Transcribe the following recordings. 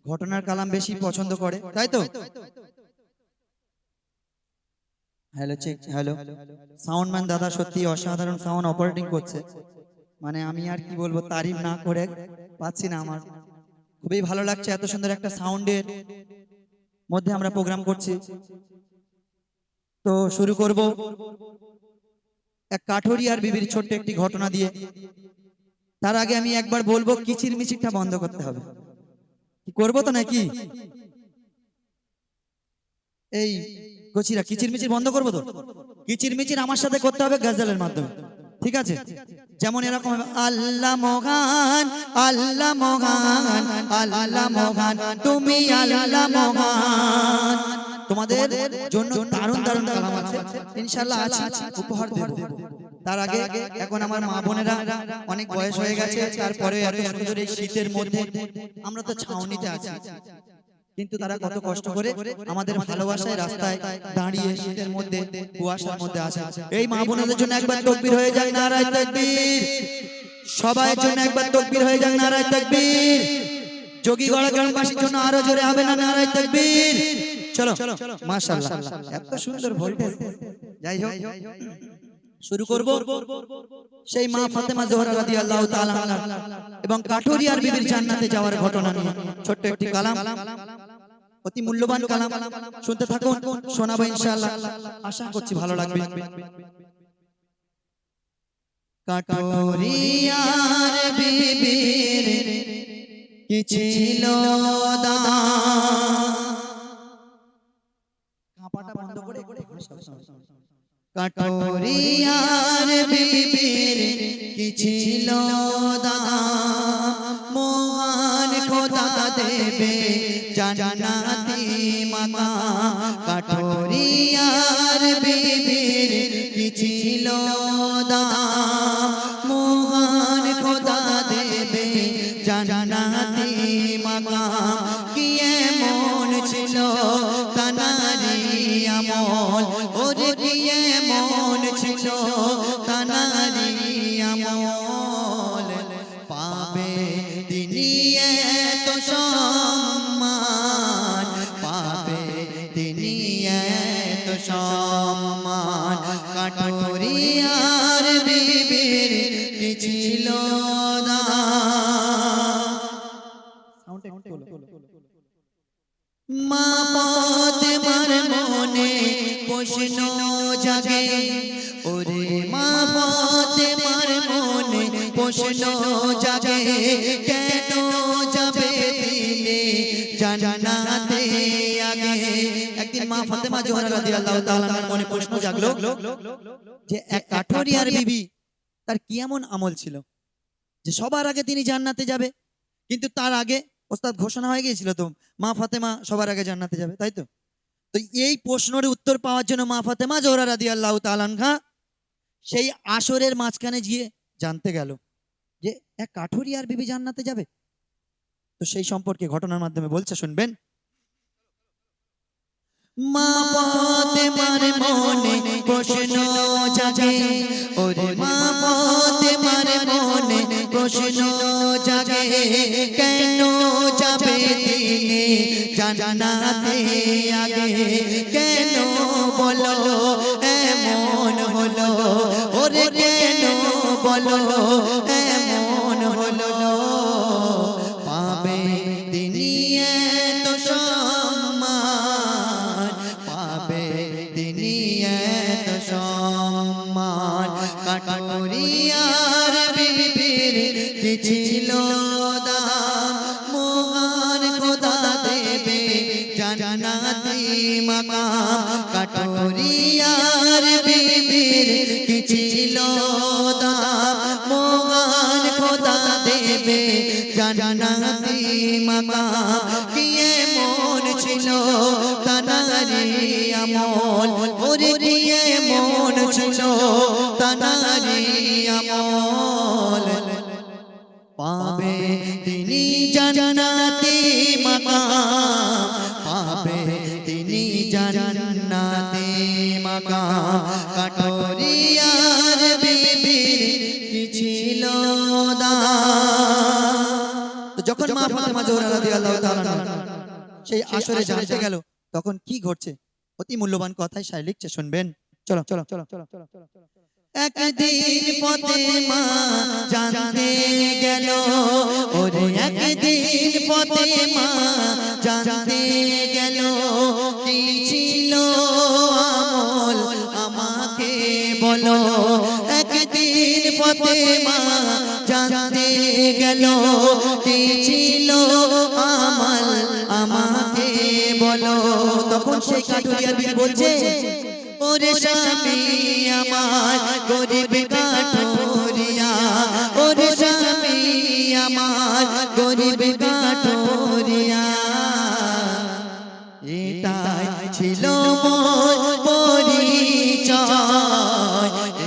ঘটনার কালাম বেশি পছন্দ করে, তাই তো? Hello check, hello. সাউন্ডম্যান দাদা সত্যি অসাধারণ সাউন্ড অপারেটিং করছে, মানে আমি আর কি বলবো, তারিফ না করে পাচ্ছি না। আমার খুবই ভালো লাগছে, এত সুন্দর একটা সাউন্ডের মধ্যে আমরা প্রোগ্রাম করছি। তো শুরু করব এক কাঠুরিয়ার বিবির ছোট্ট একটি ঘটনা দিয়ে। তার আগে আমি একবার বলবো, কিচির মিচিরটা বন্ধ করতে হবে। কি করবো তো নাকি? এই কচিরা, কিচির মিচির বন্ধ করবো তো? কিচির মিচির আমার সাথে করতে হবে গজলের মাধ্যমে, ঠিক আছে? যেমন এরকম, আল্লাহ মহান, আল্লাহ মহান, আল্লাহ মহান, তুমি আল্লাহ মহান। তোমাদের জন্য দারুণ দারুণ কালাম আছে, ইনশাআল্লাহ আছে, উপহার দেব। তার আগে এখন আমার মা বোনেরা অনেক বয়স হয়ে গেছে, তারপরে এত সুন্দর এই শীতের মধ্যে আমরা তো ছাউনিতে আছি, কিন্তু তারা কত কষ্ট করে আমাদের ভালোবাসায় রাস্তায় দাঁড়িয়ে শীতের মধ্যে কুয়াশার মধ্যে আসে। এই মা বোনদের জন্য একবার তাকবীর হয়ে যাক, নারায়ে তাকবীর। সবার জন্য একবার তাকবীর হয়ে যাক, নারায়ে তাকবীর। যোগীগড়া গ্রামবাসীর জন্য আরো জোরে হবে না, নারায়ে তাকবীর। চলো, মাশাআল্লাহ, এত সুন্দর ভোল্টেজ। যাই হোক, শুরু করব সেই মা ফাতেমা জোহরা রাদিয়াল্লাহু তাআলা আনহা এবং কাঠুরিয়ার বিবির জান্নাতে যাওয়ার ঘটনা নিয়ে ছোট্ট একটি কালাম, অতি মূল্যবান কালাম। শুনতে থাকুন, শোনাবো ইনশাআল্লাহ, আশা করছি ভালো লাগবে। কাঠুরিয়ার বিবির কি ছিল দান, কাঁপাটা বন্ধ করে কাঠুরিয়ার বিবির কি ছিল দান, মহান খোদা দেবে জান্নাতি মাকাম। কাঠুরিয়ার বিবির কি ছিল দান, মহান খোদা দেবে জান্নাতি মাকাম। কি এমন ছিল তানারি আমল, ওরে কি এমন ছিল তানারি আমল, পাবে তিনি এত সম্মান, পাবে তিনি এত সম্মান। কাঠুরিয়ার বিবির কি ছিল মা ফাতেমার মনে প্রশ্ন জাগে, ওরে মা ফাতেমার মনে প্রশ্ন জাগে, কেন যাবে তিনি জান্নাতে আগে। একদিন মা ফাতেমা জোহরা রাদিয়াল্লাহু তাআলা আনহার মনে প্রশ্ন জাগলো যে এক কাঠুরিয়ার বিবি, তার কি এমন আমল ছিল যে সবার আগে তিনি জান্নাতে যাবে। কিন্তু তার আগে ওস্তাদ ঘোষণা হয়ে গিয়েছিল তো মা ফাতেমা সবার আগে জান্নাতে যাবে, তাই তো? তো এই প্রশ্নের উত্তর পাওয়ার জন্য মা ফাতেমা জোহরা রাদিয়াল্লাহু তাআলা আনহা সেই আসরের মাঝখানে গিয়ে জানতে গেল যে এক কাঠুরিয়ার বিবি জান্নাতে যাবে। তো সেই সম্পর্কে ঘটনার মাধ্যমে বলছে, শুনবেন। মা ফাতেমার মনে প্রশ্ন জাগে, ওরে মা ফাতেমার মনে প্রশ্ন জাগে, কেন যাবে তিনি জান্নাতে আগে। কেন বলো এমন হলো, ওরে কেন বলো এমন হলো, পাবে তিনি এত সম্মান, পাবে তিনি এত সম্মান। কাঠুরিয়ার বিবির কি ছিল দান, মহান খোদা দেবে জান্নাতি মাকাম। কাঠুরিয়ার বিবির কি ছিল দান, মহান খোদা দেবে জান্নাতি মাকাম। কি এমন ছিল তানারি আমল, ওরে কি এমন ছিল তানারি আমল, পাবে তিনি জান্নাতি মাকাম, পাবে তিনি জান্নাতি মাকাম। কাঠুরিয়ার বিবির কি ছিল দান। তো যখন মা ফাতেমা জোহরা রাদিয়াল্লাহু তাআলা আনহা সেই আসরে জানতে গেল তখন কি ঘটছে। অতি মূল্যবান কথাই শায়র লিখছে, শুনবেন। চলো চলো চলো চলো চলো চলো চলো। একদিন ফাতেমা জানতে গেল, ওরে একদিন ফাতেমা জানতে গেল, কি ছিল আমল আমাকে বলো। একদিন ফাতেমা জানতে গেল, কি ছিল আমল আমাকে বলো। তখন সেই কাঠুরিয়া বিবি বলছে, ওরে স্বামী আমার গরিব কাঠুরিয়া, ওরে স্বামী আমার গরিব কাঠুরিয়া, এটাই ছিল মোর পরিচয়,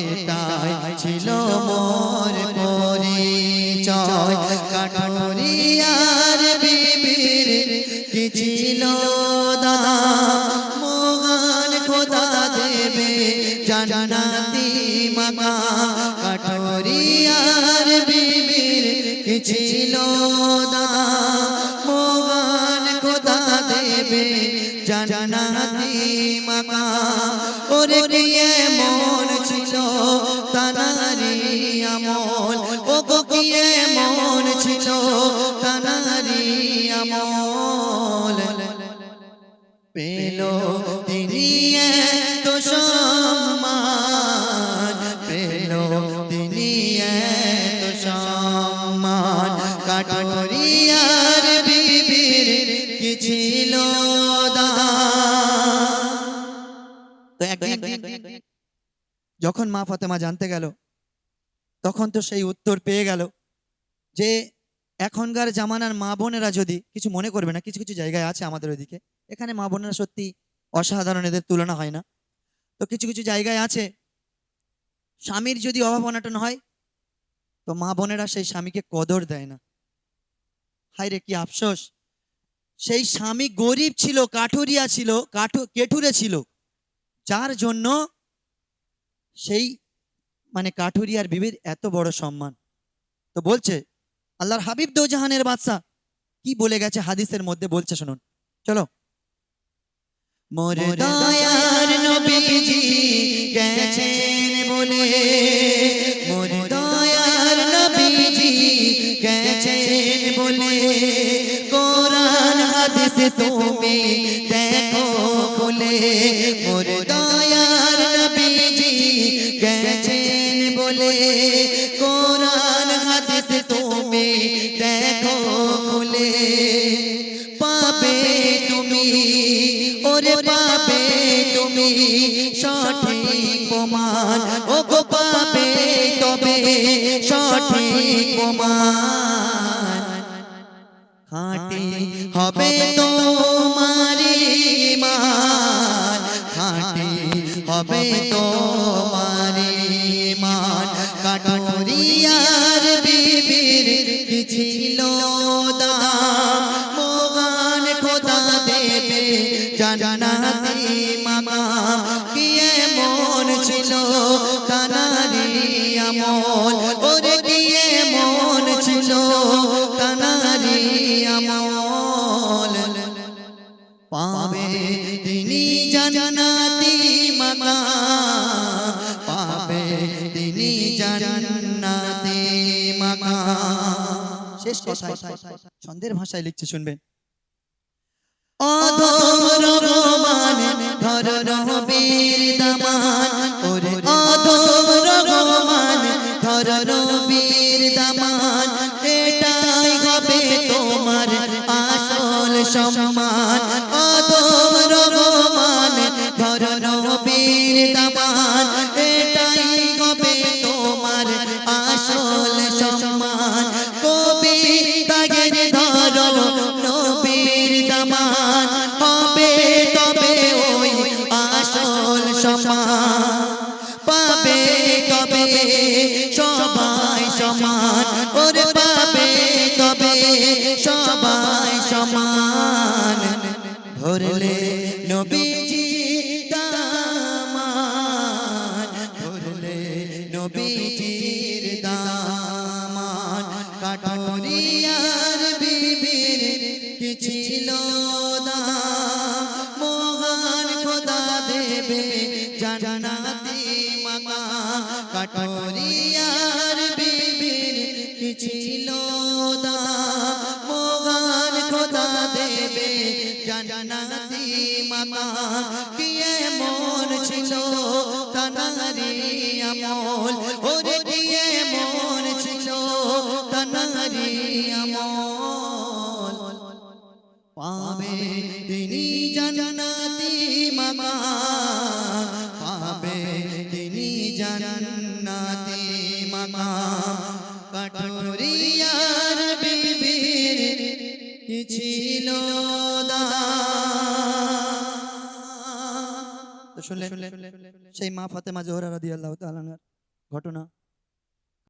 এটাই ছিল মোর পরিচয়। কাঠুরিয়ার বিবির কি ছিল দাম, মহান খোদা দেবে জান্নাতি মাকাম। কাঠুরিয়ার বিবির কি ছিল দাম, মহান খোদা দেবে জান্নাতি মাকাম। ওরে কি এমন ছিল তানারি আমল, ও গো কি এমন ছিল তানারি আমল। পেল তিনি এত সম্মান, পেল তিনি এত সম্মান। কাঠুরিয়ার বিবির কি ছিল দাম। তো একদিন যখন মা ফাতেমা জানতে গেল, তখন তো সেই উত্তর পেয়ে গেল যে এখনকার জামানার মা বোনেরা, যদি কিছু মনে করবে না, কিছু কিছু জায়গায় আছে আমাদের ওইদিকে, এখানে মা বোনেরা সত্যি অসাধারণ, এদের তুলনা হয় না। তো কিছু কিছু জায়গায় আছে স্বামীর যদি অভাব অনটন হয় তো মা বোনেরা সেই স্বামীকে কদর দেয় না। হায় রে কি আফসোস, সেই স্বামী গরিব ছিল, কাঠুরিয়া ছিল, কেঠুরে ছিল, যার জন্য সেই কাঠুরিয়ার বিবির এত বড় সম্মান। তো বলছে আল্লাহর হাবিব দোজাহানের বাদশা কি বলে গেছে হাদিসের মধ্যে, বলছে শুনুন। চলো। মোর দয়ার নবীজি গেছেন বলে, মোর দয়ার নবীজি গেছেন বলে, কোরআন হাদিস তুমি দেখো বলে। মোর দয়ার নবীজি গেছেন বলে, কোরআন হাদিস তুমি দেখো বলে। পাবে তুমি, ওরে পাবে তুমি সঠিক প্রমাণ, ও গো পাবে তবে সঠিক প্রমাণ। খাঁটি হবে তোমার ঈমান, খাঁটি হবে তোমার ঈমান। কাঠুরিয়ার বিবির কি ছিল দাম, মহান খোদা দেবে জান্নাতি মাকাম। কি এমন ছিল তানারি আমল, ওরে কি এমন ছিল তানারি আমল। পাবে তিনি জান্নাতি মাকাম, পাবে তিনি জান্নাতি মাকাম। শেষ কথা ছন্দের ভাষায় লিখছে, শুনবেন। অধম রহমান ধর নবীর দামান, ওরে অধম রহমান ধর নবীর দামান। এটাই হবে তোমার আসল সম্মান। অধম রহমান ধর নবীর দামান, এটাই হবে তোমার আসল সম্মান। কবি তাগের ধর নবীর দামান, হবে তবে ওই আসল সম্মান। পাবে তবে সবাই সমান, ওরে পাবে তবে সবাই সমান। ধরলে নবীজি দামান, ধরলে নবীজির দামান। কাঠুরিয়ার বিবি কাঠুরিয়ার বিবির কি ছিল দাম মহান খোদা দেবে জান্নাতি মাকাম কি এমন ছিল তানারি আমল ওরে কি এমন ছিল তানারি আমল পাবে তিনি জান্নাতি মাকাম পাবে তিনি জান্নাতি মাকাম কাঠুরিয়ার বিবির কি ছিল দাম তো শুনলেন সেই মা ফাতেমা জোহরা রাদিয়াল্লাহু তাআলা আনহার ঘটনা।